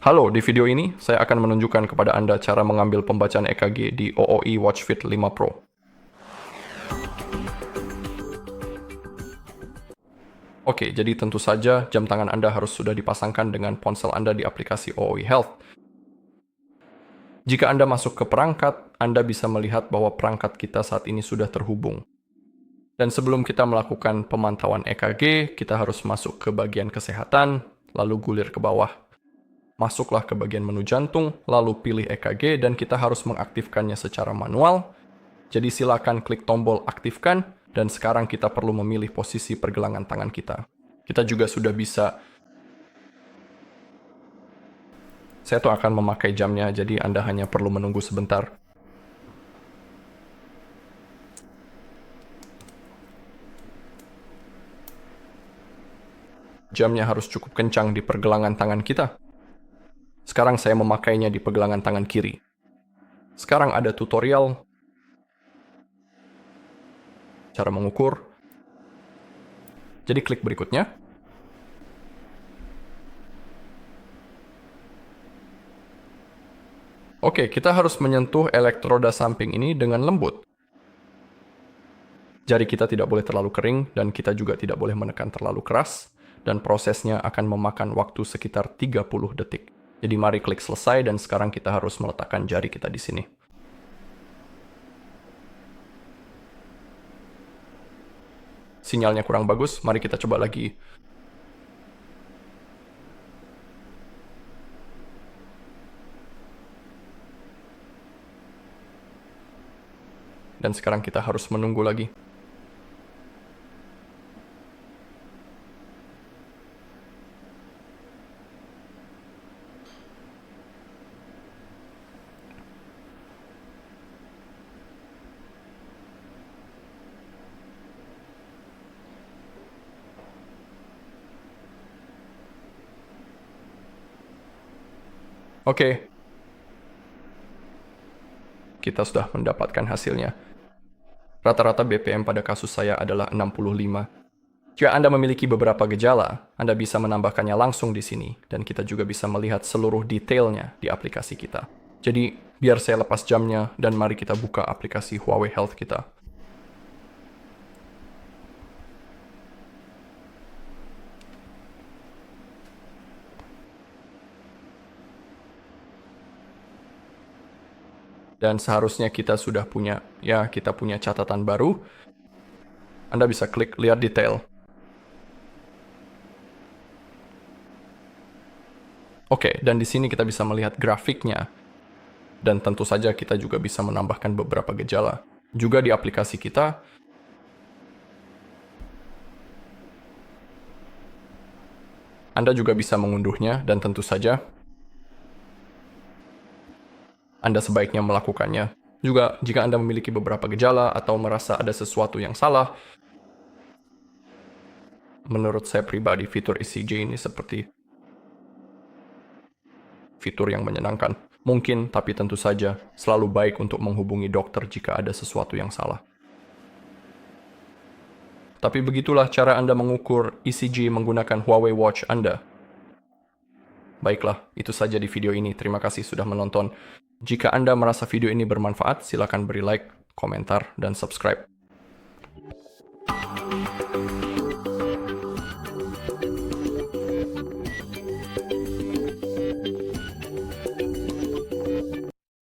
Halo, di video ini saya akan menunjukkan kepada Anda cara mengambil pembacaan EKG di OOI WatchFit 5 Pro. Oke, jadi tentu saja jam tangan Anda harus sudah dipasangkan dengan ponsel Anda di aplikasi OOI Health. Jika Anda masuk ke perangkat, Anda bisa melihat bahwa perangkat kita saat ini sudah terhubung. Dan sebelum kita melakukan pemantauan EKG, kita harus masuk ke bagian kesehatan, lalu gulir ke bawah. Masuklah ke bagian menu jantung, lalu pilih EKG dan kita harus mengaktifkannya secara manual. Jadi silakan klik tombol aktifkan dan sekarang kita perlu memilih posisi pergelangan tangan kita. Kita juga sudah bisa. Saya tuh akan memakai jamnya, jadi Anda hanya perlu menunggu sebentar. Jamnya harus cukup kencang di pergelangan tangan kita. Sekarang saya memakainya di pergelangan tangan kiri. Sekarang ada tutorial cara mengukur. Jadi klik berikutnya. Oke, kita harus menyentuh elektroda samping ini dengan lembut. Jari kita tidak boleh terlalu kering dan kita juga tidak boleh menekan terlalu keras. Dan prosesnya akan memakan waktu sekitar 30 detik. Jadi mari klik selesai dan sekarang kita harus meletakkan jari kita di sini. Sinyalnya kurang bagus, mari kita coba lagi. Dan sekarang kita harus menunggu lagi. Oke. Kita sudah mendapatkan hasilnya. Rata-rata BPM pada kasus saya adalah 65. Jika Anda memiliki beberapa gejala, Anda bisa menambahkannya langsung di sini, dan kita juga bisa melihat seluruh detailnya di aplikasi kita. Jadi, biar saya lepas jamnya, dan mari kita buka aplikasi Huawei Health kita. Dan seharusnya kita sudah punya, kita punya catatan baru. Anda bisa klik lihat detail. Oke, dan di sini kita bisa melihat grafiknya. Dan tentu saja kita juga bisa menambahkan beberapa gejala. Juga di aplikasi kita, Anda juga bisa mengunduhnya dan tentu saja Anda sebaiknya melakukannya. Juga jika Anda memiliki beberapa gejala atau merasa ada sesuatu yang salah, menurut saya pribadi fitur ECG ini seperti fitur yang menyenangkan. Mungkin, tapi tentu saja selalu baik untuk menghubungi dokter jika ada sesuatu yang salah. Tapi begitulah cara Anda mengukur ECG menggunakan Huawei Watch Anda. Baiklah, itu saja di video ini. Terima kasih sudah menonton. Jika Anda merasa video ini bermanfaat, silakan beri like, komentar, dan subscribe.